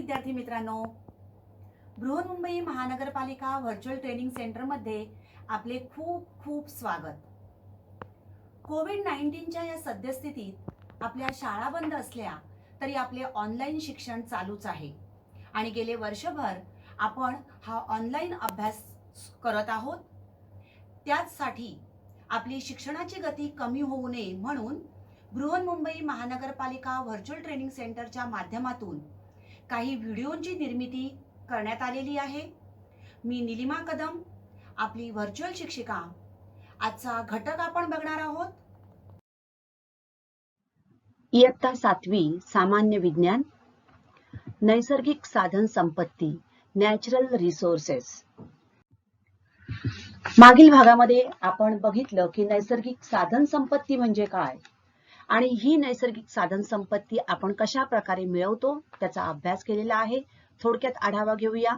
विद्यार्थी मित्रांनो, बृहन्मुंबई महानगरपालिका व्हर्च्युअल ट्रेनिंग सेंटरमध्ये आपले खूप खूप स्वागत। कोविड-19च्या या सद्यस्थितीत आपल्या शाळा बंद असल्या तरी आपले ऑनलाईन शिक्षण चालूच आहे आणि गेले वर्षभर आपण हा ऑनलाईन अभ्यास करत आहोत। त्याचसाठी आपली शिक्षणाची गती कमी होऊ नये म्हणून बृहन्मुंबई महानगरपालिका व्हर्च्युअल ट्रेनिंग सेंटरच्या माध्यमातून काही व्हिडिओंची निर्मिती करण्यात आलेली आहे। मी निलिमा कदम, आपली व्हर्च्युअल शिक्षिका। आजचा घटक आपण बघणार आहोत इयत्ता 7वी सामान्य विज्ञान, नैसर्गिक साधन संपत्ती, नॅचरल रिसोर्सेस। मागील भागामध्ये आपण बघितलं की नैसर्गिक साधन संपत्ती म्हणजे काय आणि ही नैसर्गिक साधन संपत्ती आपण कशा प्रकारे मिळवतो त्याचा अभ्यास केलेला आहे। थोडक्यात आढावा घेऊया।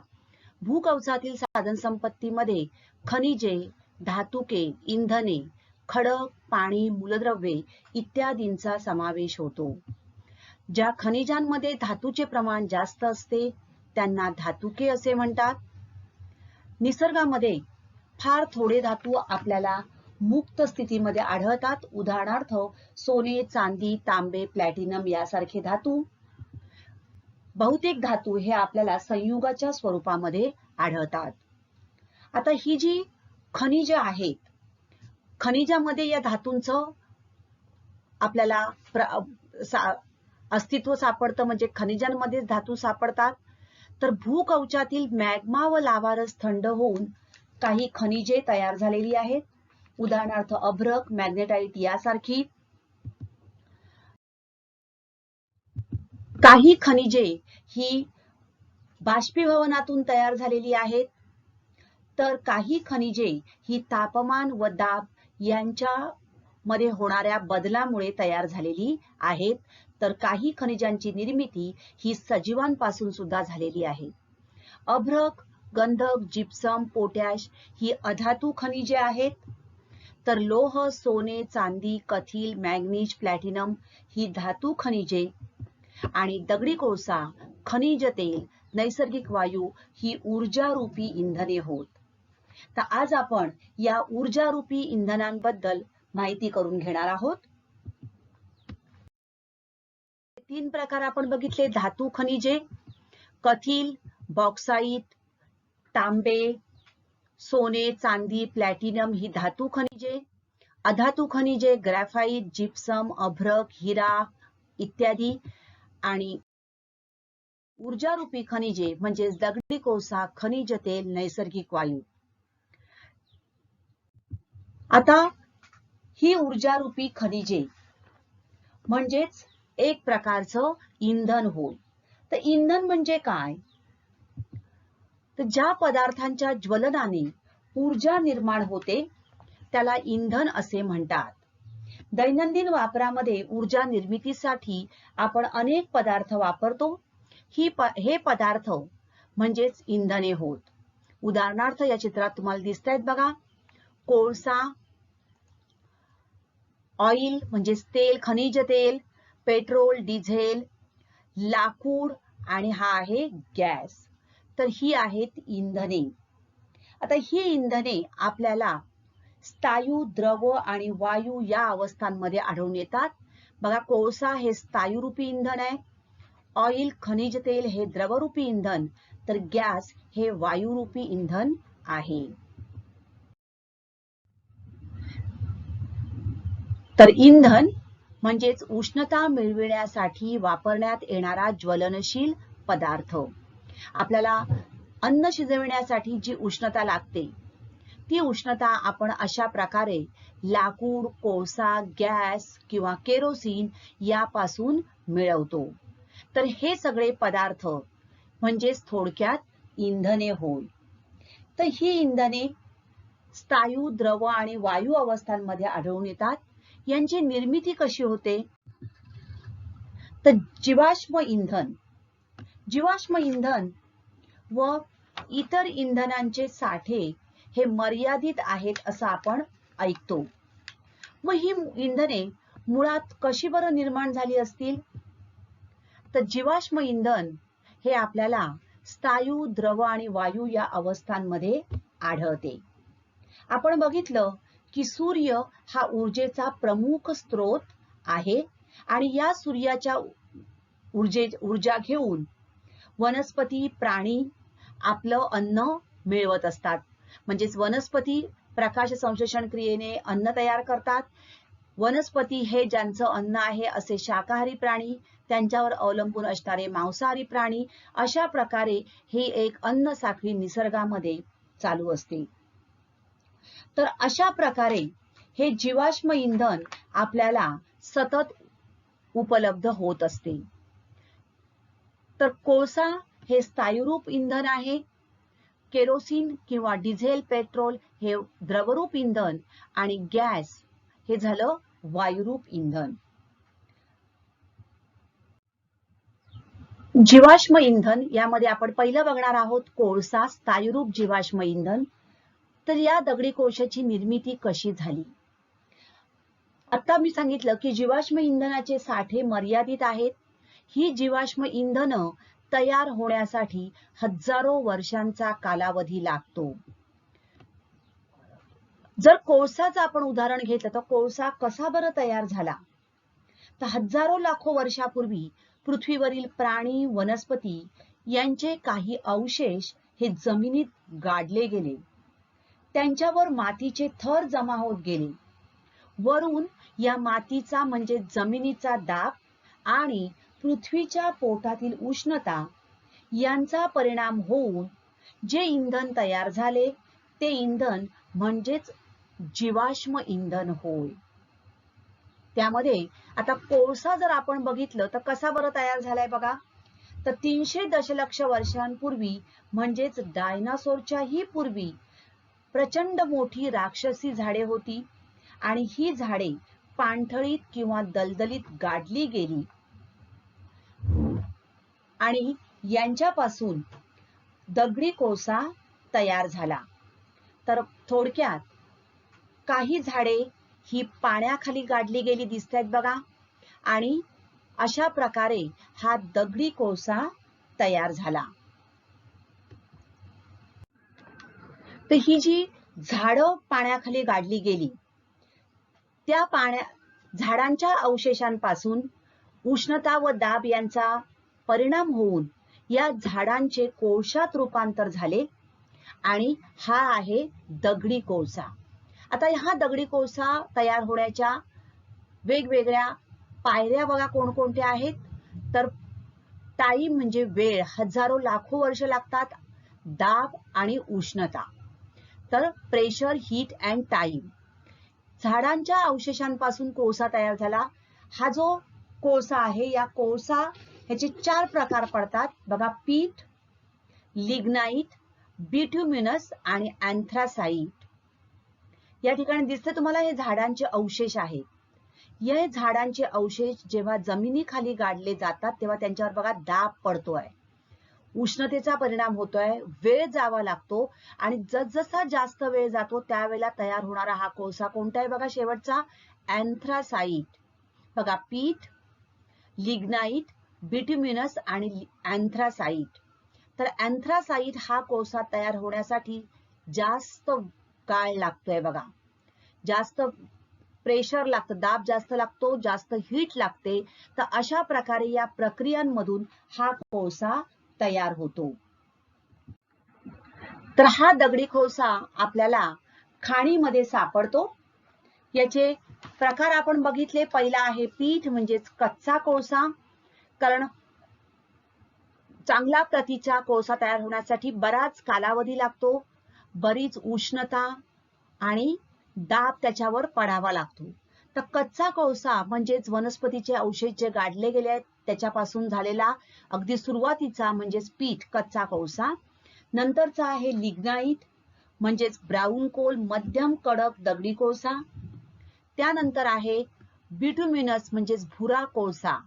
भूकवचातील साधन संपत्तीमध्ये खनिजे, धातुके, इंधने, खडक, पाणी, मूलद्रव्ये इत्यादींचा समावेश होतो। ज्या खनिजांमध्ये धातूचे प्रमाण जास्त असते त्यांना धातुके असे म्हणतात। निसर्गामध्ये फार थोडे धातू आपल्याला मुक्त स्थितीमध्ये आढळतात। उदाहरणार्थ सोने, चांदी, तांबे, प्लॅटिनम यासारखे धातू। बहुतेक धातू हे आपल्याला संयुगाच्या स्वरूपामध्ये आढळतात। आता ही जी खनिजे आहेत, खनिजामध्ये या धातूंचं आपल्याला अस्तित्व सापडतं, म्हणजे खनिजांमध्ये धातू सापडतात। तर भूकवचातील मॅग्मा व लावारस थंड होऊन काही खनिजे तयार झालेली आहेत। उदाहरणार्थ अभ्रक, मॅग्नेटाइट यासारखी। काही खनिजे ही बाष्पीभवनातून तयार झालेली आहेत, तर काही खनिजे ही तापमान व दाब यांच्या मध्ये होणाऱ्या बदलामुळे तयार झालेली आहेत, तर काही खनिजांची निर्मिती ही सजीवांपासून सुद्धा झालेली आहे। अभ्रक, गंधक, जिप्सम, पोटॅश ही अधातू खनिजे आहेत, तर लोह, सोने, चांदी, कथील, मॅग्नीज, प्लॅटिनम ही धातू खनिजे आणि दगडी कोळसा, खनिज तेल, नैसर्गिक वायू ही ऊर्जारूपी इंधने होत। तर आज आपण या ऊर्जारूपी इंधनांबद्दल माहिती करून घेणार आहोत। 3 प्रकार आपण बघितले धातू खनिजे: कथील, बॉक्साइट, तांबे, सोने, चांदी, प्लॅटिनम ही धातू खनिजे। अधातू खनिजे ग्रॅफाइट, जिप्सम, अभ्रक, हिरा इत्यादी। आणि ऊर्जारूपी खनिजे म्हणजे दगडी कोळसा, खनिज तेल, नैसर्गिक वायू। आता ही ऊर्जारूपी खनिजे म्हणजेच एक प्रकारचं इंधन होय। तर इंधन म्हणजे काय? तर ज्या पदार्थांच्या ज्वलनाने ऊर्जा निर्माण होते त्याला इंधन असे म्हणतात। दैनंदिन वापरामध्ये ऊर्जा निर्मितीसाठी आपण अनेक पदार्थ वापरतो। हे पदार्थ म्हणजेच इंधने होत। उदाहरणार्थ या चित्रात तुम्हाला दिसतायत बघा, कोळसा, ऑइल म्हणजेच तेल, खनिज तेल, पेट्रोल, डिझेल, लाकूड आणि हा आहे गॅस। तर ही आहेत इंधने। आता ही इंधने आपल्याला स्थायू, द्रव आणि वायू या अवस्थांमध्ये आढळून येतात। बघा, कोळसा हे स्थायूरूपी इंधन आहे, ऑइल, खनिज तेल हे द्रवरूपी इंधन, तर गॅस हे वायुरूपी इंधन आहे। तर इंधन म्हणजेच उष्णता मिळविण्यासाठी वापरण्यात येणारा ज्वलनशील पदार्थ। आपल्याला अन्न शिजविण्यासाठी जी उष्णता लागते ती उष्णता आपण अशा प्रकारे लाकूड, कोळसा, गॅस किंवा केरोसिन यापासून मिळवतो। तर हे सगळे पदार्थ म्हणजेच थोडक्यात इंधने होय। तर ही इंधने स्थायू, द्रव आणि वायू अवस्थांमध्ये आढळून येतात। यांची निर्मिती कशी होते? तर जीवाश्म इंधन व इतर इंधनांचे साठे हे मर्यादित आहेत असं आपण ऐकतो। मग ही इंधने मुळात कशी बरं निर्माण झाली असतील? तर जीवाश्म इंधन हे आपल्याला स्थायू, द्रव आणि वायू या अवस्थांमध्ये आढळते. आपण बघितलं की सूर्य हा ऊर्जेचा प्रमुख स्रोत आहे आणि या सूर्याच्या ऊर्जा घेऊन वनस्पती, प्राणी आपलं अन्न मिळवत असतात. म्हणजेच वनस्पती प्रकाश संश्लेषण क्रियेने अन्न तयार करतात. वनस्पती हे ज्यांचं अन्न आहे असे शाकाहारी प्राणी, त्यांच्यावर अवलंबून असणारे मांसाहारी प्राणी, अशा प्रकारे ही एक अन्न साखळी निसर्गामध्ये चालू असते. तर अशा प्रकारे हे जीवाश्म इंधन आपल्याला सतत उपलब्ध होत असते. तर कोळसा हे स्थायूरूप इंधन आहे. केरोसिन किंवा डिझेल, पेट्रोल हे द्रवरूप इंधन आणि गॅस हे झालं वायुरूप इंधन. जीवाश्म इंधन यामध्ये आपण पहिलं बघणार आहोत कोळसा, स्थायूरूप जीवाश्म इंधन. तर या दगडी कोळशाची निर्मिती कशी झाली? आता मी सांगितलं की जीवाश्म इंधनाचे साठे मर्यादित आहेत. ही जीवाश्म इंधनं तयार होण्यासाठी हजारो वर्षांचा कालावधी लागतो. जर कोळसाचं आपण उदाहरण घेतलं तर कोळसा कसा बरं तयार झाला? तर हजारो लाखो वर्षापूर्वी पृथ्वीवरील प्राणी, वनस्पती यांचे काही अवशेष हे जमिनीत गाडले गेले. त्यांच्यावर मातीचे थर जमा होत गेले. वरून या मातीचा म्हणजे जमिनीचा दाब आणि पृथ्वीच्या पोटातील उष्णता यांचा परिणाम होऊन जे इंधन तयार झाले ते इंधन म्हणजेच जीवाश्म इंधन होय. त्यामध्ये आता कोळसा जर आपण बघितलं तर कसा बरं तयार झालाय बघा. तर 300 दशलक्ष वर्षांपूर्वी म्हणजेच डायनासोरच्याही पूर्वी प्रचंड मोठी राक्षसी झाडे होती आणि ही झाडे पाणथळीत किंवा दलदलीत गाडली गेली आणि यांच्यापासून दगडी कोळसा तयार झाला. तर थोडक्यात काही झाडे ही पाण्याखाली गाडली गेली दिसतायत बघा आणि अशा प्रकारे हा दगडी कोळसा तयार झाला. तर ही जी झाडं पाण्याखाली गाडली गेली त्या झाडांच्या अवशेषांपासून उष्णता व दाब यांचा परिणाम होऊन या झाडांचे कोळशात रूपांतर झाले आणि हा आहे दगडी कोळसा. आता हा दगडी कोळसा तयार होण्याच्या वेगवेगळ्या पायऱ्या बघा कोणकोणत्या आहेत. तर टाइम म्हणजे वेळ, हजारो लाखो वर्ष लागतात. दाब आणि उष्णता, तर प्रेशर, हीट अँड टाइम. झाडांच्या अवशेषांपासून कोळसा तयार झाला. हा जो कोळसा आहे या कोळसा ह्याचे 4 प्रकार पडतात बघा. पीठ, लिग्नाइट, बिट्युमिनस आणि अँथ्रासाइट. या ठिकाणी दिसते तुम्हाला हे झाडांचे अवशेष आहेत. या झाडांचे अवशेष जेव्हा जमिनीखाली गाडले जातात तेव्हा त्यांच्यावर बघा दाब पडतोय, उष्णतेचा परिणाम होतोय, वेळ जावा लागतो आणि जसजसा जास्त वेळ जातो त्यावेळेला तयार होणारा हा कोळसा कोणता आहे बघा शेवटचा, अँथ्रासाइट. बघा पीठ, लिग्नाइट, बिट्युमिनस आणि अँथ्रासाइट. तर अँथ्रासाइट हा कोळसा तयार होण्यासाठी जास्त काळ लागतोय बघा. जास्त प्रेशर लागतं, दाब जास्त लागतो, जास्त हीट लागते. तर अशा प्रकारे या प्रक्रियांमधून हा कोळसा तयार होतो. तर हा दगडी कोळसा आपल्याला खाणीमध्ये सापडतो. याचे प्रकार आपण बघितले. पहिला आहे पीठ म्हणजेच कच्चा कोळसा. कारण चांगला प्रतीचा कोळसा तयार होण्यासाठी बराच कालावधी लागतो, बरीच उष्णता आणि दाब त्याच्यावर पडावा लागतो. तर कच्चा कोळसा म्हणजेच वनस्पतीचे अवशेष जे गाडले गेले आहेत त्याच्यापासून झालेला अगदी सुरुवातीचा म्हणजेच पीठ, कच्चा कोळसा. नंतरचा आहे लिग्नाइट म्हणजेच ब्राऊन कोल, मध्यम कडक दगडी कोळसा. त्यानंतर आहे बिट्युमिनस म्हणजेच भुरा कोळसा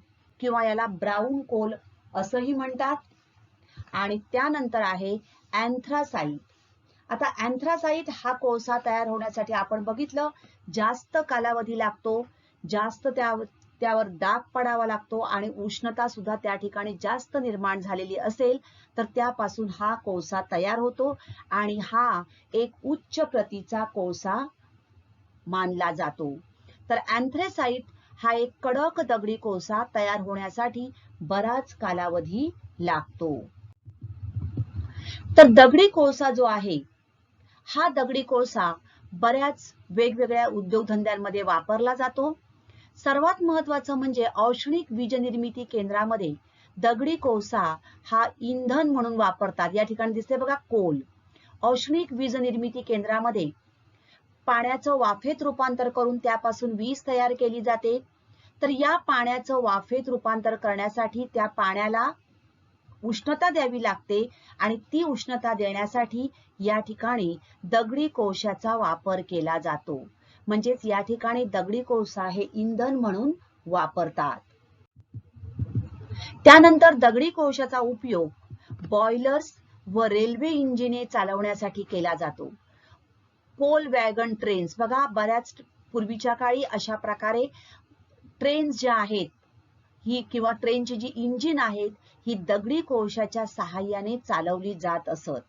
किंवा याला ब्राऊन कोल असंही म्हणतात. आणि त्यानंतर आहे अँथ्रासाइट. आता अँथ्रासाइट हा कोळसा तयार होण्यासाठी आपण बघितलं जास्त कालावधी लागतो, जास्त त्यावर दाब पडावा लागतो आणि उष्णता सुद्धा त्या ठिकाणी जास्त निर्माण झालेली असेल तर त्यापासून हा कोळसा तयार होतो आणि हा एक उच्च प्रतीचा कोळसा मानला जातो. तर अँथ्रेसाइट हा एक कडक दगडी कोळसा तयार होण्यासाठी बराच कालावधी लागतो. तर दगडी कोळसा जो आहे हा दगडी कोळसा बऱ्याच वेगवेगळ्या उद्योगधंद्यांमध्ये वापरला जातो. सर्वात महत्वाचं म्हणजे औष्णिक वीज निर्मिती केंद्रामध्ये दगडी कोळसा हा इंधन म्हणून वापरतात. या ठिकाणी दिसते बघा कोल. औष्णिक वीज निर्मिती केंद्रामध्ये पाण्याचं वाफेत रूपांतर करून त्यापासून वीज तयार केली जाते. तर या पाण्याचं वाफेत रूपांतर करण्यासाठी त्या पाण्याला उष्णता द्यावी लागते आणि ती उष्णता देण्यासाठी या ठिकाणी दगडी कोळशाचा वापर केला जातो. म्हणजेच या ठिकाणी दगडी कोळसा हे इंधन म्हणून वापरतात. त्यानंतर दगडी कोळशाचा उपयोग बॉयलर्स व रेल्वे इंजिने चालवण्यासाठी केला जातो. कोल वॅगन ट्रेन्स बघा, बऱ्याच पूर्वीच्या काळी अशा प्रकारे ट्रेन्स ज्या आहेत ही किंवा ट्रेनची जी इंजिन आहेत ही दगडी कोळशाच्या सहाय्याने चालवली जात असत.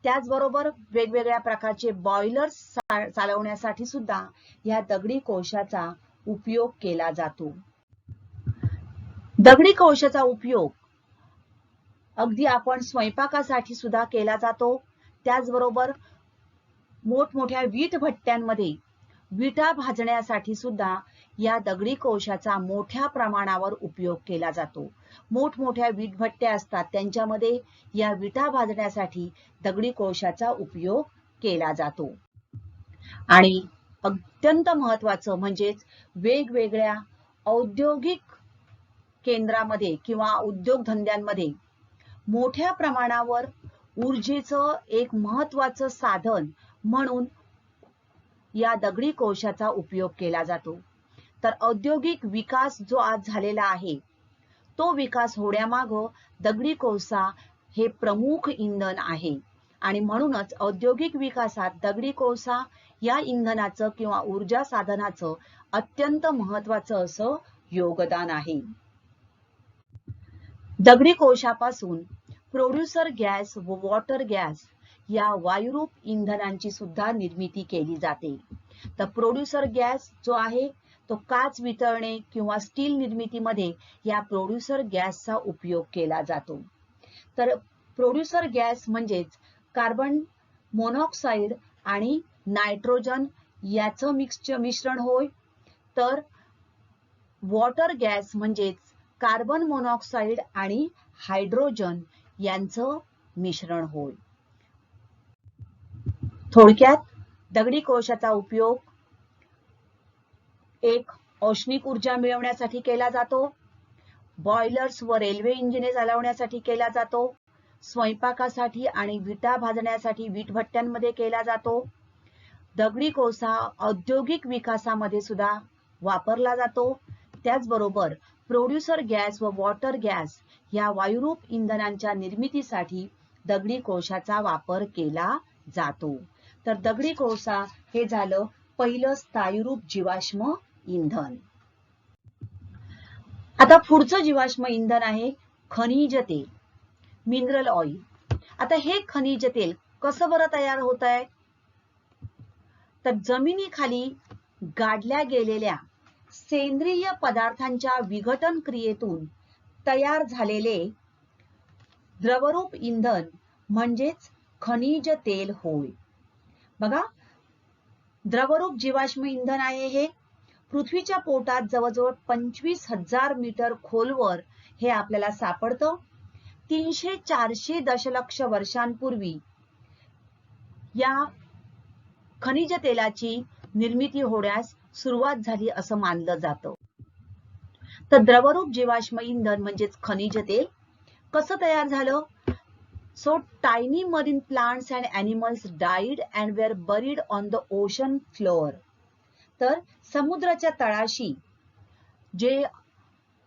त्याचबरोबर वेगवेगळ्या प्रकारचे बॉयलर्स चालवण्यासाठी सुद्धा या दगडी कोळशाचा उपयोग केला जातो. दगडी कोळशाचा उपयोग अगदी आपण स्वयंपाकासाठी सुद्धा केला जातो. त्याचबरोबर मोठमोठ्या वीट भट्ट्यांमध्ये विटा भाजण्यासाठी सुद्धा या दगडी कोळशाचा मोठ्या प्रमाणावर उपयोग केला जातो. मोठमोठ्या वीट भट्ट्या असतात त्यांच्यामध्ये या विटा भाजण्यासाठी दगडी कोळशाचा उपयोग केला जातो. आणि अत्यंत महत्वाचं म्हणजेच वेगवेगळ्या औद्योगिक केंद्रामध्ये किंवा उद्योगधंद्यांमध्ये मोठ्या प्रमाणावर ऊर्जेचं एक महत्वाचं साधन म्हणून या दगडी कोळशाचा उपयोग केला जातो. तर औद्योगिक विकास जो आज झालेला आहे तो विकास होण्यामागं दगडी कोळसा हे प्रमुख इंधन आहे आणि म्हणूनच औद्योगिक विकासात दगडी कोळसा या इंधनाचं किंवा ऊर्जा साधनाचं अत्यंत महत्वाचं असं योगदान आहे. दगडी कोळशापासून प्रोड्युसर गॅस व वॉटर गॅस या वायुरूप इंधनांची सुद्धा निर्मिती केली जाते. तर प्रोड्युसर गॅस जो आहे तो काच वितळणे किंवा स्टील निर्मितीमध्ये या प्रोड्युसर गॅसचा उपयोग केला जातो. तर प्रोड्युसर गॅस म्हणजेच कार्बन मोनॉक्साईड आणि नायट्रोजन याचं मिश्रण होय. तर वॉटर गॅस म्हणजेच कार्बन मोनॉक्साईड आणि हायड्रोजन यांचं मिश्रण होय. थोडक्यात दगडी कोळशाचा उपयोग एक औष्णिक ऊर्जा मिळवण्यासाठी केला जातो. बॉयलर्स व रेल्वे इंजिने चालवण्यासाठी केला जातो. स्वयंपाकासाठी आणि विटा भाजण्यासाठी वीटभट्ट्यांमध्ये केला जातो. दगडी कोळसा औद्योगिक विकासामध्ये सुद्धा वापरला जातो. त्याचबरोबर प्रोड्युसर गॅस व वॉटर गॅस या वायुरूप इंधनांच्या निर्मितीसाठी दगडी कोळशाचा वापर केला जातो. तर दगडी कोळसा हे झालं पहिलं स्थायीरूप जीवाश्म इंधन. आता पुढचं जीवाश्म इंधन आहे खनिज तेल, मिनरल ऑइल. आता हे खनिज तेल कसं बरं तयार होत आहे? तर जमिनीखाली गाडल्या गेलेल्या सेंद्रिय पदार्थांच्या विघटन क्रियेतून तयार झालेले द्रवरूप इंधन म्हणजेच खनिज तेल होय. बघा, द्रवरूप जीवाश्म इंधन आहे हे. पृथ्वीच्या पोटात जवळजवळ 25,000 मीटर खोलवर हे आपल्याला सापडतं. 300-400 दशलक्ष वर्षांपूर्वी या खनिज तेलाची निर्मिती होण्यास सुरुवात झाली असं मानलं जातं. तर द्रवरूप जीवाश्म इंधन म्हणजेच खनिज तेल कसं तयार झालं? So tiny marine plants and animals died and were buried on the ocean floor. तर समुद्राच्या तळाशी जे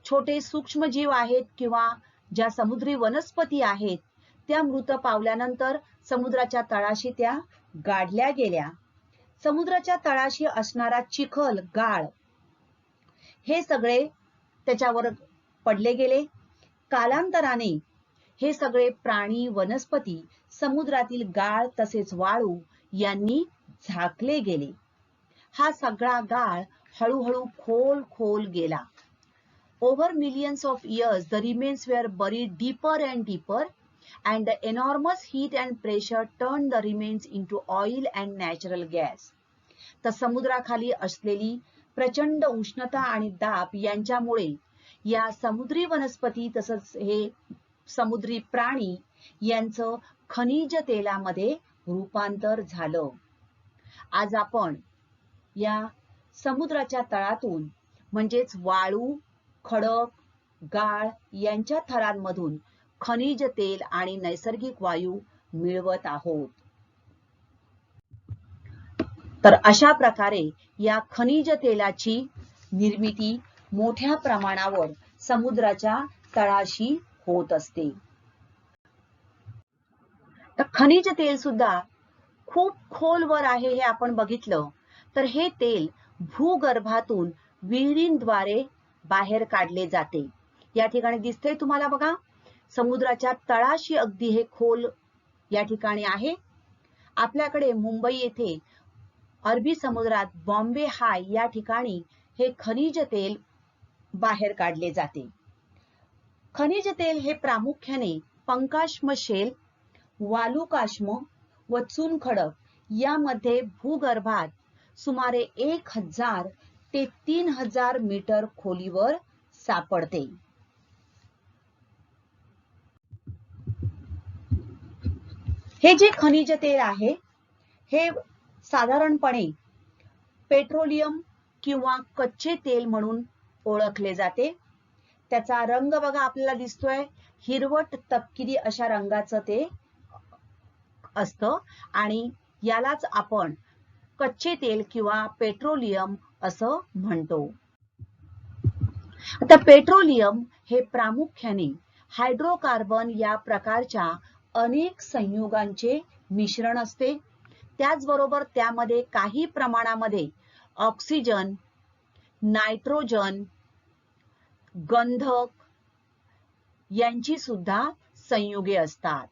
छोटे सूक्ष्म जीव आहेत किंवा ज्या समुद्री वनस्पती आहेत त्या मृत पावल्यानंतर समुद्राच्या तळाशी त्या गाडल्या गेल्या. समुद्राच्या तळाशी असणारा चिखल, गाळ हे सगळे त्याच्यावर पडले गेले. कालांतराने हे सगळे प्राणी, वनस्पती, समुद्रातील गाळ तसेच वाळू यांनी झाकले गेले. हा सगळा गाळ हळूहळू खोल खोल गेला. Over millions of years, the remains were buried deeper and deeper, and the enormous heat and pressure turned the remains into oil and natural gas. तर समुद्राखाली असलेली प्रचंड उष्णता आणि दाब यांच्यामुळे या समुद्री वनस्पती तसंच हे समुद्री प्राणी यांचं खनिज तेलामध्ये रूपांतर झालं. आज आपण या समुद्राच्या तळातून म्हणजेच वाळू, खडक, गाळ यांच्या थरांमधून खनिज तेल आणि नैसर्गिक वायू मिळवत आहोत. तर अशा प्रकारे या खनिज तेलाची निर्मिती मोठ्या प्रमाणावर समुद्राच्या तळाशी होत असते. तर खनिज तेल सुद्धा खूप खोलवर आहे हे आपण बघितलं. तर हे तेल भूगर्भातून विहिरींद्वारे बाहेर काढले जाते. या ठिकाणी दिसतंय तुम्हाला बघा, समुद्राच्या तळाशी अगदी हे खोल या ठिकाणी आहे. आपल्याकडे मुंबई येथे अरबी समुद्रात बॉम्बे हाय या ठिकाणी हे खनिज तेल बाहेर काढले जाते. खनिज तेल हे प्रामुख्याने पंकाश्म शेल, वालुकाश्म व चुनखडक यामध्ये भूगर्भात सुमारे 1000 ते 3000 मीटर खोलीवर सापडते. हे जे खनिज तेल आहे हे साधारणपणे पेट्रोलियम किंवा कच्चे तेल म्हणून ओळखले जाते. त्याचा रंग बघा आपल्याला दिसतोय, हिरवट तपकिरी अशा रंगाचं ते असतं आणि यालाच आपण कच्चे तेल किंवा पेट्रोलियम असं म्हणतो. आता पेट्रोलियम हे प्रामुख्याने हायड्रोकार्बन या प्रकारच्या अनेक संयुगांचे मिश्रण असते. त्याचबरोबर त्यामध्ये काही प्रमाणामध्ये ऑक्सिजन, नायट्रोजन, गंधक यांची सुद्धा संयुगे असतात.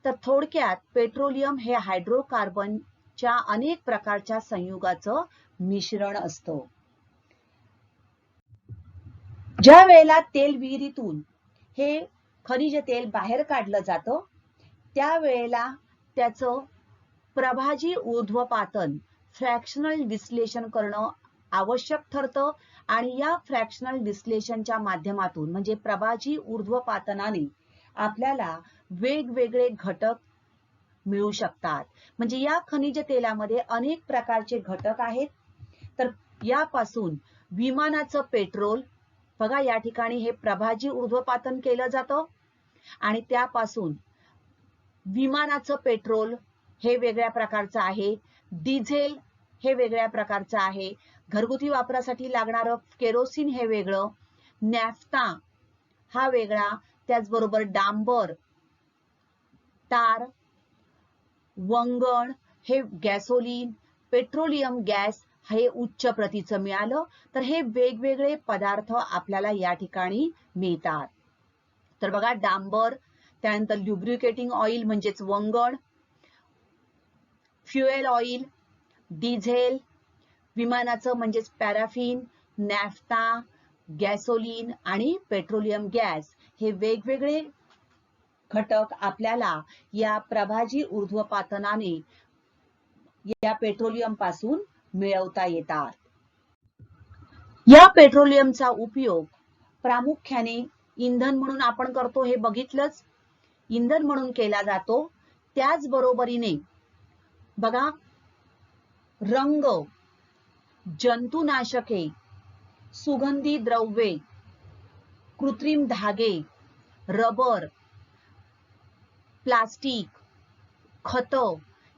तर थोडक्यात पेट्रोलियम हे हायड्रोकार्बनच्या अनेक प्रकारच्या संयुगाचं मिश्रण असतं. ज्या वेळेला तेल विहिरीतून हे खनिज तेल बाहेर काढलं जातं त्यावेळेला त्याचं प्रभाजी ऊर्ध्वपातन फ्रॅक्शनल डिस्टिलेशन करणं आवश्यक ठरतं आणि या फ्रॅक्शनल डिस्टिलेशनच्या माध्यमातून म्हणजे प्रभाजी ऊर्ध्वपातनाने आपल्याला वेगवेगळे घटक मिळू शकतात. म्हणजे या खनिज तेलामध्ये अनेक प्रकारचे घटक आहेत. तर यापासून विमानाचं पेट्रोल बघा या ठिकाणी हे प्रभाजी ऊर्ध्वपातन केलं जातं आणि त्यापासून विमानाचं पेट्रोल हे वेगळ्या प्रकारचं आहे, डिझेल हे वेगळ्या प्रकारचं आहे, घरगुती वापरासाठी लागणारं केरोसिन हे वेगळं, नॅफ्ता हा वेगळा, त्याचबरोबर डांबर, टार, वंगण हे गॅसोलीन, पेट्रोलियम गॅस हे उच्च प्रतीचं मिळालं. तर हे वेगवेगळे पदार्थ आपल्याला या ठिकाणी मिळतात. तर बघा डांबर, त्यानंतर ल्युब्रिकेटिंग ऑइल म्हणजेच वंगण, फ्युएल ऑइल, डिझेल, विमानाचं म्हणजेच पॅराफिन, नॅफ्ता, गॅसोलीन आणि पेट्रोलियम गॅस हे वेगवेगळे घटक आपल्याला या प्रभाजी ऊर्ध्वपातनाने या पेट्रोलियम पासून मिळवता येतात. या पेट्रोलियमचा उपयोग प्रामुख्याने इंधन म्हणून आपण करतो हे बघितलंच, इंधन म्हणून केला जातो. त्याचबरोबरीने बघा रंग, जंतुनाशके, सुगंधी द्रव्ये, कृत्रिम धागे, रबर, प्लास्टिक, खतं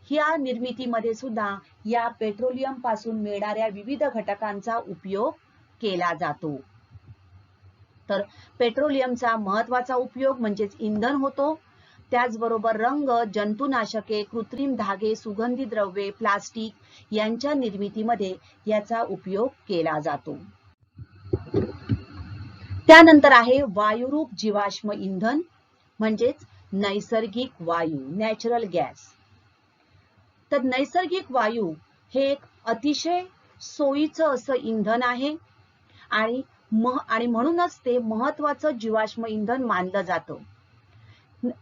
या निर्मितीमध्ये सुद्धा या पेट्रोलियम पासून मिळणाऱ्या विविध घटकांचा उपयोग केला जातो. तर पेट्रोलियमचा महत्वाचा उपयोग म्हणजेच इंधन होतो. त्याचबरोबर रंग, जंतुनाशके, कृत्रिम धागे, सुगंधी द्रव्ये, प्लास्टिक यांच्या निर्मितीमध्ये याचा उपयोग केला जातो. त्यानंतर आहे वायुरूप जीवाश्म इंधन म्हणजेच नैसर्गिक वायू, नॅचरल गॅस. तर नैसर्गिक वायू हे एक अतिशय सोयीचं असं इंधन आहे आणि म्हणूनच ते महत्वाचं जीवाश्म इंधन मानलं जातं.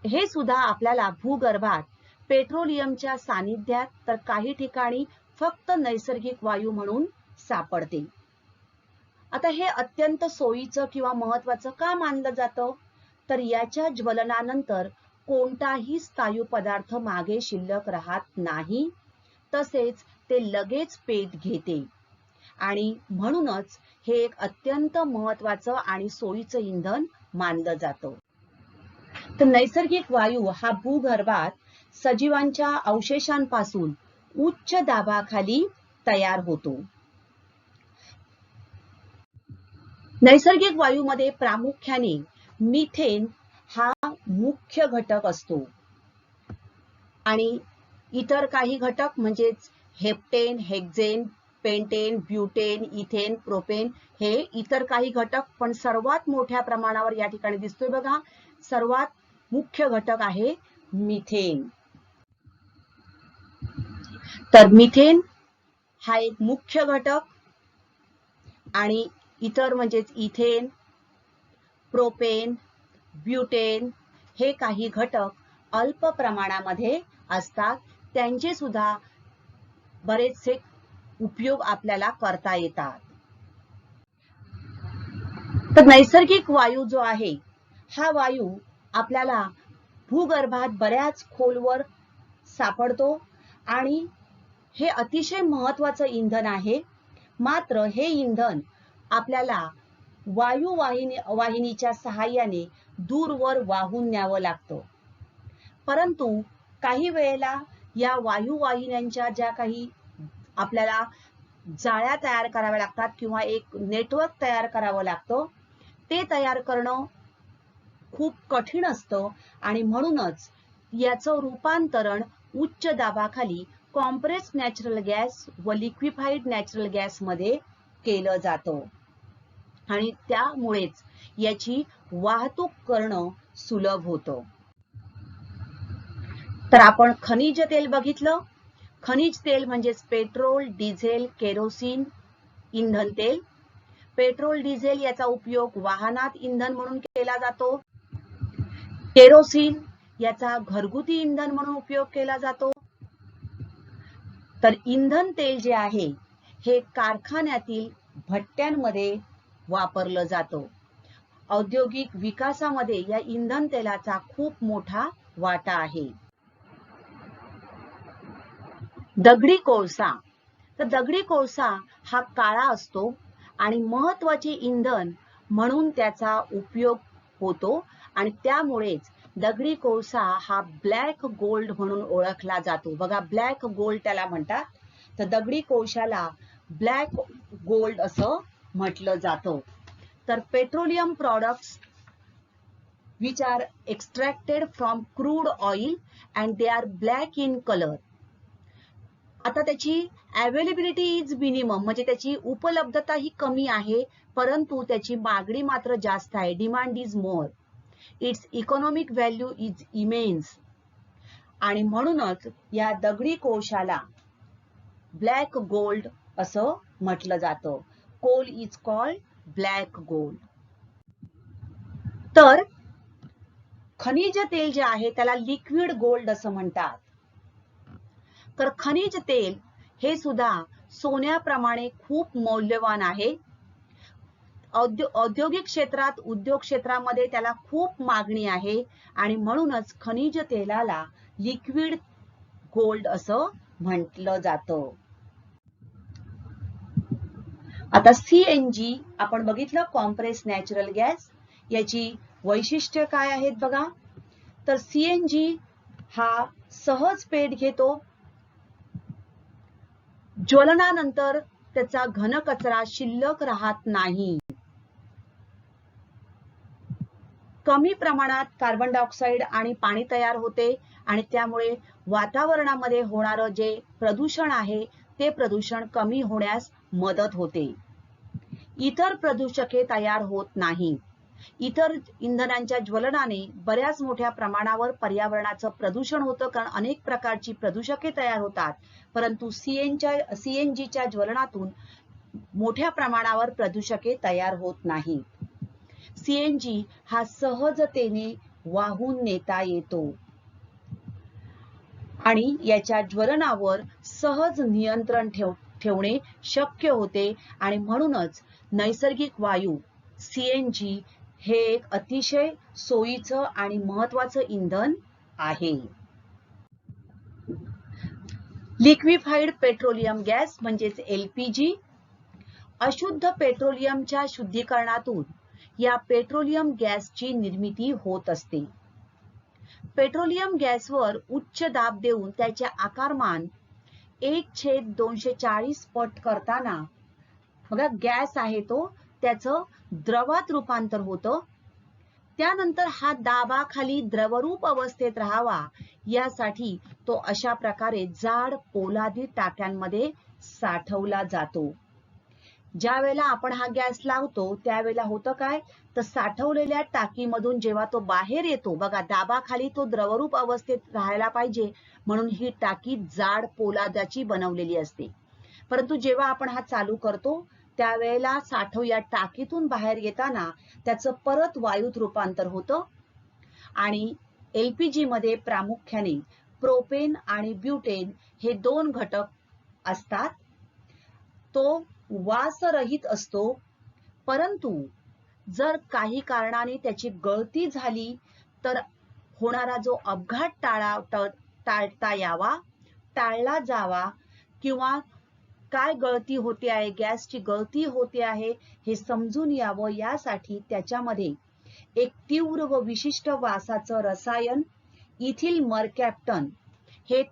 हे सुद्धा आपल्याला भूगर्भात पेट्रोलियमच्या सानिध्यात तर काही ठिकाणी फक्त नैसर्गिक वायू म्हणून सापडते. आता हे अत्यंत सोयीचं किंवा महत्वाचं का मानलं जातं? तर याच्या ज्वलनानंतर कोणताही स्थायू पदार्थ मागे शिल्लक राहत नाही, तसेच ते लगेच पेट घेते आणि म्हणूनच हे एक अत्यंत महत्वाचं आणि सोयीचं इंधन मानलं जातं. तर नैसर्गिक वायू हा भूगर्भात सजीवांच्या अवशेषांपासून उच्च दाबाखाली तयार होतो. नैसर्गिक वायूमध्ये प्रामुख्याने मिथेन हा मुख्य घटक असतो आणि इतर काही घटक म्हणजेच heptane, hexane, pentane, butane, ethane, propane हे इतर काही घटक, पण सर्वात मोठ्या प्रमाणावर या ठिकाणी दिसतोय बघा, सर्वात मुख्य घटक आहे मिथेन. तर मिथेन हा एक मुख्य घटक आणि इतर म्हणजेच इथेन, प्रोपेन, ब्युटेन हे काही घटक अल्प प्रमाणामध्ये असतात. त्यांचे सुद्धा बरेचसे उपयोग आपल्याला करता येतात. तर नैसर्गिक वायू जो आहे हा वायू आपल्याला भूगर्भात बऱ्याच खोलवर सापडतो आणि हे अतिशय महत्वाचं इंधन आहे. मात्र हे इंधन आपल्याला वायुवाहिनीच्या सहाय्याने दूरवर वाहून न्यावं लागतं. परंतु काही वेळेला या वायुवाहिन्यांच्या ज्या काही आपल्याला जाळ्या तयार कराव्या लागतात किंवा एक नेटवर्क तयार करावं लागतं, ते तयार करणं खूप कठीण असतं आणि म्हणूनच याचं रूपांतरण उच्च दाबाखाली कॉम्प्रेस्ड नॅचरल गॅस व लिक्विफाईड नॅचरल गॅस मध्ये केलं जातं आणि त्यामुळेच याची वाहतूक करणं सुलभ होतं. तर आपण खनिज तेल बघितलं. खनिज तेल म्हणजेच पेट्रोल, डिझेल, केरोसिन, इंधन तेल. पेट्रोल, डिझेल याचा उपयोग वाहनात इंधन म्हणून केला जातो. केरोसिन याचा घरगुती इंधन म्हणून उपयोग केला जातो. तर इंधन तेल जे आहे हे कारखान्यातील भट्ट्यांमध्ये वापरलं जातं. औद्योगिक विकासामध्ये या इंधन तेलाचा खूप मोठा वाटा आहे. दगडी कोळसा. तर दगडी कोळसा हा काळा असतो आणि महत्वाचे इंधन म्हणून त्याचा उपयोग होतो आणि त्यामुळेच दगडी कोळसा हा ब्लॅक गोल्ड म्हणून ओळखला जातो. बघा, ब्लॅक गोल्ड त्याला म्हणतात. तर दगडी कोळशाला ब्लॅक गोल्ड असं म्हटलं जातं. तर petroleum products which are extracted from crude oil and they are black in color. आता त्याची अवेलेबिलिटी इज मिनिमम, म्हणजे त्याची उपलब्धता ही कमी आहे, परंतु त्याची मागणी मात्र जास्त आहे. Demand is more. It's economic value is immense आणि म्हणूनच या दगडी कोळशाला ब्लॅक गोल्ड असं म्हटलं जातं. Coal is called black gold. तर खनिज तेल जे आहे त्याला लिक्विड गोल्ड असं म्हणतात. तर खनिज तेल हे सुद्धा सोन्याप्रमाणे खूप मौल्यवान आहे. औद्योगिक क्षेत्रात, उद्योग क्षेत्रामध्ये त्याला खूप मागणी आहे आणि म्हणूनच खनिज तेलाला लिक्विड गोल्ड असं म्हटलं जातं. आता CNG आपण बघितलं, कॉम्प्रेस नॅचरल गॅस. याची वैशिष्ट्य काय आहेत बघा. तर CNG हा सहज पेट घेतो. ज्वलनानंतर त्याचा घन कचरा शिल्लक राहत नाही. कमी प्रमाणात कार्बन डायऑक्साईड आणि पाणी तयार होते आणि त्यामुळे वातावरणामध्ये होणारं जे प्रदूषण आहे ते प्रदूषण कमी होण्यास मदत होते. इतर प्रदूषके तयार होत नाही. इतर इंधनांच्या ज्वलनाने बऱ्याच मोठ्या प्रमाणावर पर्यावरणाचं प्रदूषण होतं, कारण अनेक प्रकारची प्रदूषके तयार होतात. परंतु सीएनजीच्या ज्वलनातून मोठ्या प्रमाणावर प्रदूषके तयार होत नाहीत. सीएनजी हा सहजतेने वाहून नेता येतो आणि याच्या ज्वलनावर सहज नियंत्रण ठेवणे शक्य होते आणि म्हणूनच नैसर्गिक वायू सीएनजी हे एक अतिशय सोयीचं आणि महत्वाचं इंधन आहे. लिक्विफाईड पेट्रोलियम गॅस म्हणजेच एलपीजी. अशुद्ध पेट्रोलियमच्या शुद्धीकरणातून या पेट्रोलियम गॅसची निर्मिती होत असते. पेट्रोलियम गॅसवर उच्च दाब देऊन त्याचे आकारमान 1/240 पट करताना बघा गॅस आहे तो त्याचं द्रवात रूपांतर होतं. त्यानंतर हा दाबाखाली द्रवरूप अवस्थेत राहावा यासाठी तो अशा प्रकारे जाड पोलादी टाक्यांमध्ये साठवला जातो. ज्या वेळेला आपण हा गॅस लावतो त्यावेळेला होतं काय, तर साठवलेल्या टाकीमधून जेव्हा तो बाहेर येतो बघा दाबाखाली तो द्रवरूप अवस्थेत राहायला पाहिजे म्हणून ही टाकी जाड पोलादाची बनवलेली असते. परंतु जेव्हा आपण हा चालू करतो त्यावेळेला साठव या टाकीतून बाहेर येताना त्याचं परत वायूत रूपांतर होतं आणि एलपीजी मध्ये प्रामुख्याने प्रोपेन आणि ब्युटेन हे 2 घटक असतात. तो वासरहित असतो, परंतु जर काही कारणाने त्याची गळती झाली तर होणारा जो अपघात टाळता यावा, टाळला जावा किंवा काय गळती होते आहे, गॅसची गळती होते आहे हे समजून यावं यासाठी त्याच्यामध्ये एक तीव्र व विशिष्ट वासाचं रसायन इथिल मरकॅप्टन हे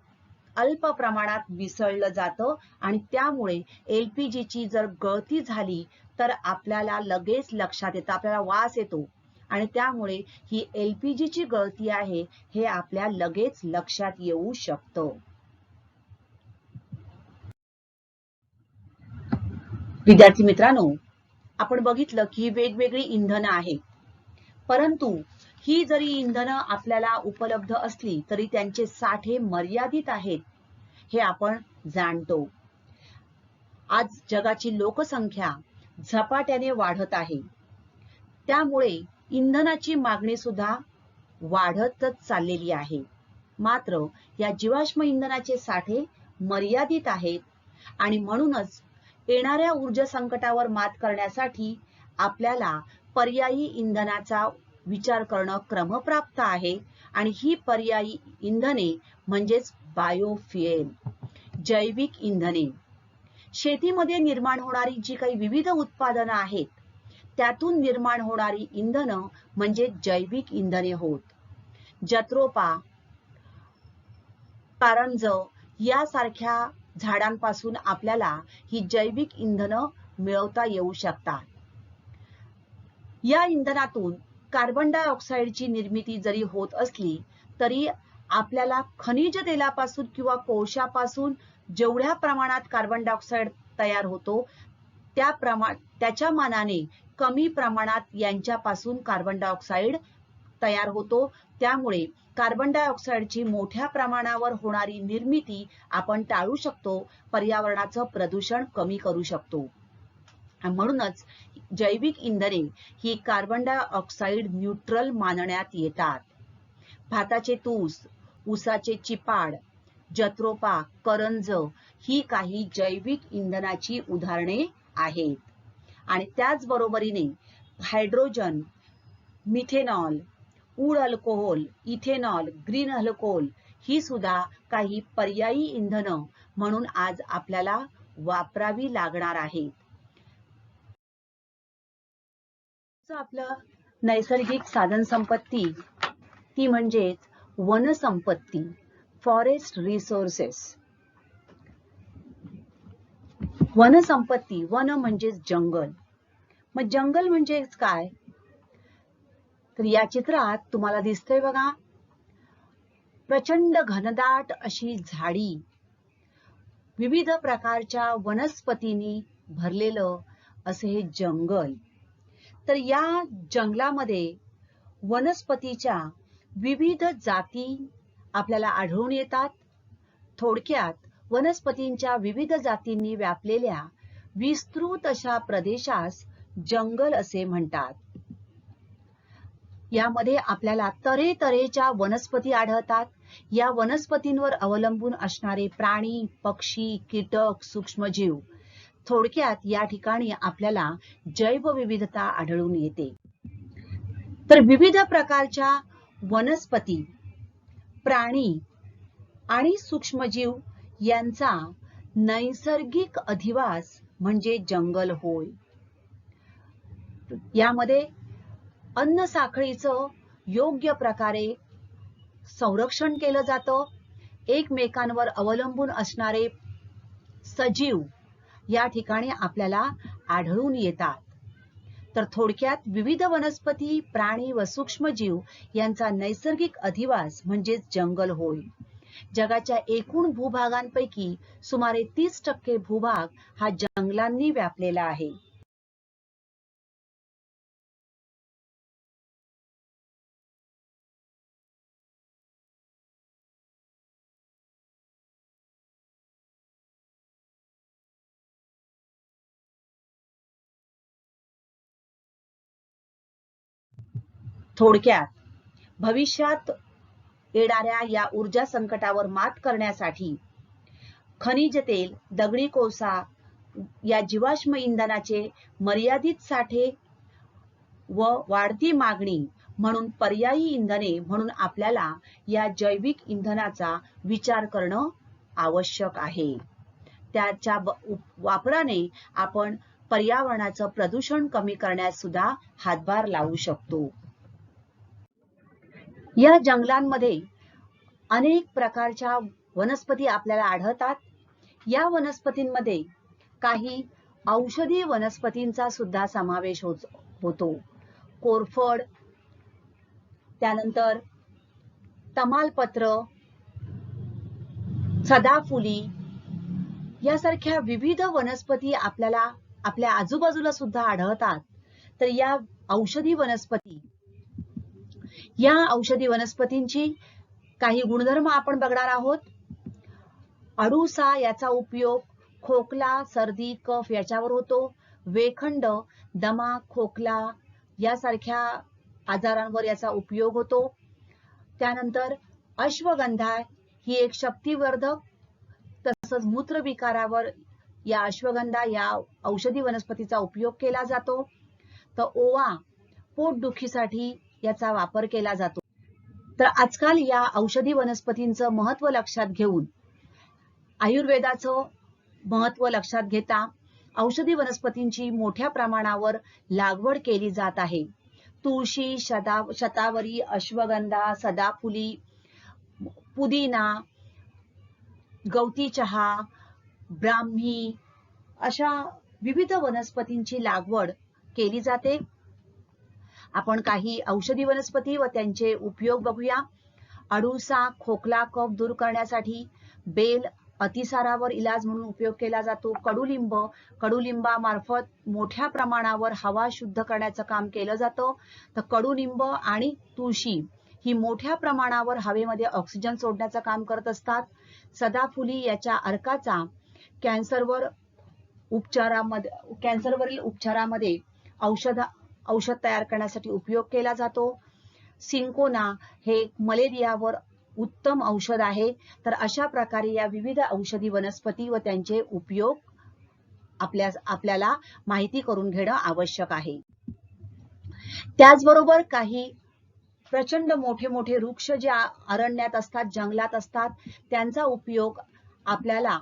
अल्प प्रमाणात मिसळलं जातं आणि त्यामुळे एलपीजीची जर गळती झाली तर आपल्याला लगेच लक्षात येतं, आपल्याला वास येतो आणि त्यामुळे ही एलपीजीची गळती आहे हे आपल्या लगेच लक्षात येऊ शकतं. विद्यार्थी मित्रांनो, आपण बघितलं की वेगवेगळी इंधनं आहेत, परंतु ही जरी इंधनं आपल्याला उपलब्ध असली तरी त्यांचे साठे मर्यादित आहेत हे आपण जाणतो. आज जगाची लोकसंख्या झपाट्याने वाढत आहे, त्यामुळे इंधनाची मागणी सुद्धा वाढतच चाललेली आहे. मात्र या जीवाश्म इंधनाचे साठे मर्यादित आहेत आणि म्हणूनच येणाऱ्या ऊर्जा संकटावर मात करण्यासाठी आपल्याला पर्यायी इंधनाचा विचार करणं क्रमप्राप्त आहे आणि ही पर्यायी इंधने म्हणजेच बायोफ्युएल, जैविक इंधने. शेतीमध्ये निर्माण होणारी जी काही विविध उत्पादनं आहेत त्यातून निर्माण होणारी इंधनं म्हणजे जैविक इंधने होत. जत्रोपा, कारंज यासारख्या झाडांपासून आपल्याला ही जैविक इंधनं मिळवता येऊ शकतात. या इंधनातून कार्बन डायऑक्साईडची निर्मिती जरी होत असली तरी आपल्याला खनिज तेलापासून किंवा कोळशापासून जेवढ्या प्रमाणात कार्बन डायऑक्साईड तयार होतो त्याच्या मानाने कमी प्रमाणात यांच्यापासून कार्बन डायऑक्साईड तयार होतो. त्यामुळे कार्बन डायऑक्साईडची मोठ्या प्रमाणावर होणारी निर्मिती आपण टाळू शकतो, पर्यावरणाचं प्रदूषण कमी करू शकतो. म्हणूनच जैविक इंधने ही कार्बन डायऑक्साईड न्यूट्रल मानण्यात येतात. भाताचे तूस, ऊसाचे चिपाड, जत्रोपा, करंज ही काही जैविक इंधनाची उदाहरणे आहेत. आणि त्याचबरोबरीने हायड्रोजन, मिथेनॉल, उड अल्कोहोल, इथेनॉल, ग्रीन अल्कोहोल ही सुद्धा काही पर्यायी इंधनं म्हणून आज आपल्याला वापरावी लागणार आहेत. आपलं नैसर्गिक साधन संपत्ती ती म्हणजेच वनसंपत्ती, फॉरेस्ट रिसोर्सेस. वनसंपत्ती, वन म्हणजेच जंगल. मग जंगल म्हणजेच काय, तर या चित्रात तुम्हाला दिसतंय बघा प्रचंड घनदाट अशी झाडी, विविध प्रकारच्या वनस्पतींनी भरलेलं असे हे जंगल. तर या जंगलामध्ये वनस्पतीच्या विविध जाती आपल्याला आढळून येतात. थोडक्यात वनस्पतींच्या विविध जातींनी व्यापलेल्या विस्तृत अशा प्रदेशास जंगल असे म्हणतात. यामध्ये आपल्याला तऱ्हेतऱ्हेच्या वनस्पती आढळतात. या वनस्पतींवर अवलंबून असणारे प्राणी, पक्षी, कीटक, सूक्ष्मजीव, थोडक्यात या ठिकाणी आपल्याला जैवविविधता आढळून येते. तर विविध प्रकारच्या वनस्पती, प्राणी आणि सूक्ष्मजीव यांचा नैसर्गिक अधिवास म्हणजे जंगल होय. यामध्ये अन्न साखळीचं योग्य प्रकारे संरक्षण केलं जातं. एकमेकांवर अवलंबून असणारे सजीव या ठिकाणी आपल्याला आढळून येतात. तर थोडक्यात विविध वनस्पती, प्राणी व सूक्ष्मजीव यांचा नैसर्गिक अधिवास म्हणजे जंगल होय. जगाच्या एकूण भूभागांपैकी सुमारे 30% भूभाग हा जंगलांनी व्यापलेला आहे. थोडक्यात भविष्यात येणाऱ्या या ऊर्जा संकटावर मात करण्यासाठी खनिज तेल, दगडी कोळसा या जीवाश्म इंधनाचे मर्यादित साठे व वाढती मागणी म्हणून पर्यायी इंधने म्हणून आपल्याला या जैविक इंधनाचा विचार करणं आवश्यक आहे. त्याच्या वापराने आपण पर्यावरणाचं प्रदूषण कमी करण्यास सुद्धा हातभार लावू शकतो. या जंगलांमध्ये अनेक प्रकारच्या वनस्पती आपल्याला आढळतात. या वनस्पतींमध्ये काही औषधी वनस्पतींचा सुद्धा समावेश होतो. कोरफड, त्यानंतर तमालपत्र, सदाफुली यासारख्या विविध वनस्पती आपल्याला आपल्या आजूबाजूला सुद्धा आढळतात. तर या औषधी वनस्पतींची काही गुणधर्म आपण बघणार आहोत. अडुसा याचा उपयोग खोकला, सर्दी, कफ याच्यावर होतो. वेखंड दमा, खोकला यासारख्या आजारांवर याचा उपयोग होतो. त्यानंतर अश्वगंधा ही एक शक्तिवर्धक तसंच मूत्रविकारावर या अश्वगंधा या औषधी वनस्पतीचा उपयोग केला जातो. तर ओवा पोटदुखीसाठी याचा वापर केला जातो. तर आजकाल या औषधी वनस्पतींचं महत्व लक्षात घेऊन आयुर्वेदाचं महत्व लक्षात घेता औषधी वनस्पतींची मोठ्या प्रमाणावर लागवड केली जात आहे. तुळशी, शतावरी, अश्वगंधा, सदाफुली, पुदिना, गवती चहा, ब्राह्मी अशा विविध वनस्पतींची लागवड केली जाते. आपण काही औषधी वनस्पती व त्यांचे उपयोग बघूया. अडुसा खोकला, कफ दूर करण्यासाठी. बेल अतिसारावर इलाज म्हणून उपयोग केला जातो. कडुलिंबामार्फत मोठ्या प्रमाणावर हवा शुद्ध करण्याचं काम केलं जातं. तर कडुलिंब आणि तुळशी ही मोठ्या प्रमाणावर हवेमध्ये ऑक्सिजन सोडण्याचं काम करत असतात. सदाफुली याच्या अर्काचा कॅन्सरवरील उपचारामध्ये औषध तयार करण्यासाठी उपयोग केला जातो. सिंकोना हे मलेरियावर उत्तम औषध आहे. तर अशा प्रकारे या विविध औषधी वनस्पती व त्यांचे उपयोग आपल्याला माहिती करून घेणं आवश्यक आहे. त्याचबरोबर काही प्रचंड मोठे मोठे वृक्ष जे अरण्यात असतात, जंगलात असतात, त्यांचा उपयोग आपल्याला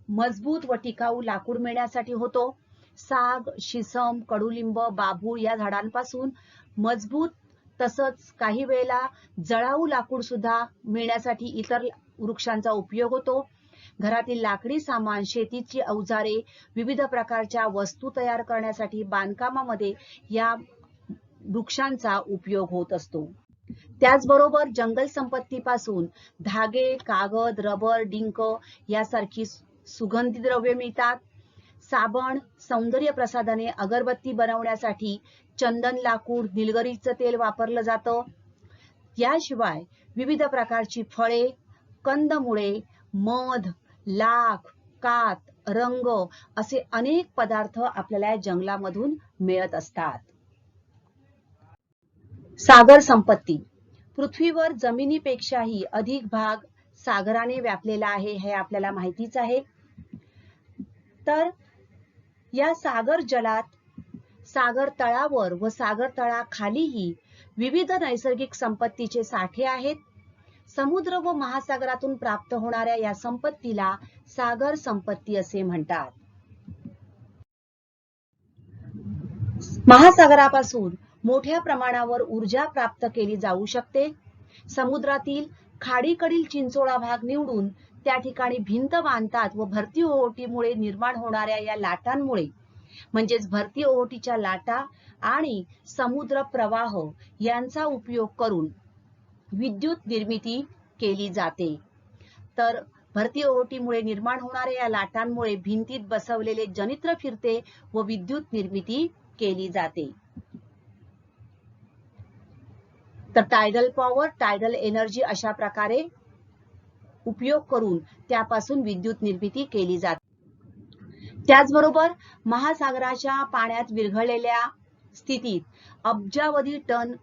मजबूत व टिकाऊ लाकूड मिळण्यासाठी होतो. साग, शिसम, कडुलिंब, बाभूळ या झाडांपासून मजबूत तसंच काही वेळेला जळाऊ लाकूड सुद्धा मिळण्यासाठी इतर वृक्षांचा उपयोग होतो. घरातील लाकडी सामान, शेतीची अवजारे, विविध प्रकारच्या वस्तू तयार करण्यासाठी बांधकामामध्ये या वृक्षांचा उपयोग होत असतो. त्याचबरोबर जंगल संपत्तीपासून धागे, कागद, रबर, डिंक यासारखी सुगंधी द्रव्ये मिळतात. साबण, सौंदर्य प्रसाधने, अगरबत्ती बनवण्यासाठी चंदन लाकूड, निलगिरीचं तेल वापरलं जातं. याशिवाय विविध प्रकारची फळे, कंदमुळे, मध, लाख, कात, रंग असे अनेक पदार्थ आपल्याला या जंगलामधून मिळत असतात. सागर संपत्ती. पृथ्वीवर जमिनीपेक्षाही अधिक भाग सागराने व्यापलेला आहे हे आपल्याला माहितीच आहे. तर या सागर जलात, सागर तळावर व सागर तळाखालीही विविध नैसर्गिक संपत्तीचे साठे आहेत. समुद्र व महासागरातून प्राप्त होणाऱ्या या संपत्तीला सागर संपत्ती असे म्हणतात. महासागरापासून मोठ्या प्रमाणावर ऊर्जा प्राप्त केली जाऊ शकते. समुद्रातील खाडीकडील चिंचोळा भाग निवडून त्या ठिकाणी भिंत बांधतात व भरती ओहोटीमुळे निर्माण होणाऱ्या या लाटांमुळे म्हणजेच भरती ओहोटीच्या लाटा आणि समुद्र प्रवाह यांचा उपयोग करून विद्युत निर्मिती केली जाते. तर भरती ओहोटीमुळे निर्माण होणाऱ्या या लाटांमुळे भिंतीत बसवलेले जनित्र फिरते व विद्युत निर्मिती केली जाते. तर टायडल पॉवर, टायडल एनर्जी अशा प्रकारे उपयोग करून त्यापासून विद्युत निर्मिती केली जाते. त्याचबरोबर महासागराच्या पाण्यात विरघळलेल्या स्थितीत अब्जावधी टन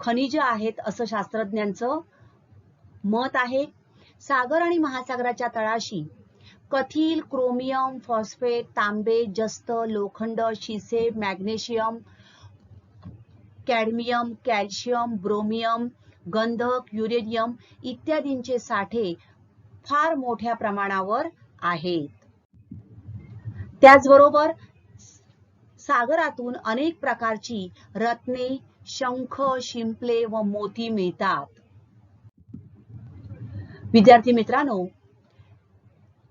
खनिज आहेत असं शास्त्रज्ञांचं मत आहे. सागर आणि महासागराच्या तळाशी कथील, क्रोमियम, फॉस्फेट, तांबे, जस्त, लोखंड, शिसे, मॅग्नेशियम, कॅडमियम, कॅल्शियम, ब्रोमियम, गंधक, युरेनियम इत्यादींचे साठे फार मोठ्या प्रमाणावर आहेत. त्याचबरोबर सागरातून अनेक प्रकारची रत्ने, शंख, शिंपले व मोती मिळतात. विद्यार्थी मित्रांनो,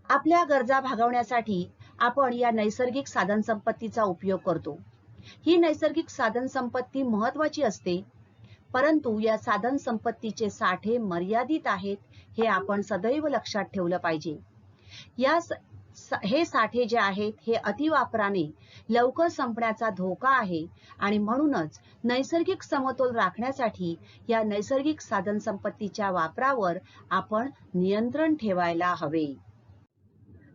आपल्या गरजा भागवण्यासाठी आपण या नैसर्गिक साधन संपत्तीचा उपयोग करतो. ही नैसर्गिक साधन संपत्ती महत्वाची असते, परंतु या साधन संपत्तीचे साठे मर्यादित आहेत हे आपण सदैव लक्षात ठेवलं पाहिजे. हे साठे जे आहेत हे अतिवापराने लवकर संपण्याचा धोका आहे आणि म्हणूनच नैसर्गिक समतोल राखण्यासाठी या नैसर्गिक साधन संपत्तीच्या वापरावर आपण नियंत्रण ठेवायला हवे.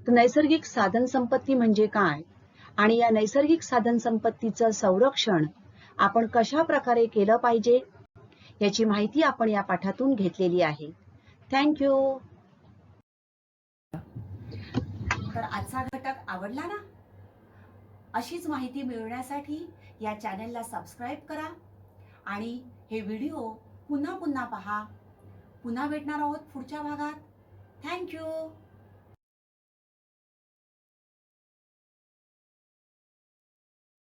तर नैसर्गिक साधन संपत्ती म्हणजे काय आणि या नैसर्गिक साधन संपत्तीचं संरक्षण आपण कशा प्रकारे केलं पाहिजे याची माहिती आपण या पाठातून घेतलेली आहे. थँक्यू. तर आजचा घटक आवडला ना? अशीच माहिती मिळवण्यासाठी या चॅनलला सबस्क्राईब करा आणि हे व्हिडिओ पुन्हा पुन्हा पहा. पुन्हा भेटणार आहोत पुढच्या भागात. थँक्यू.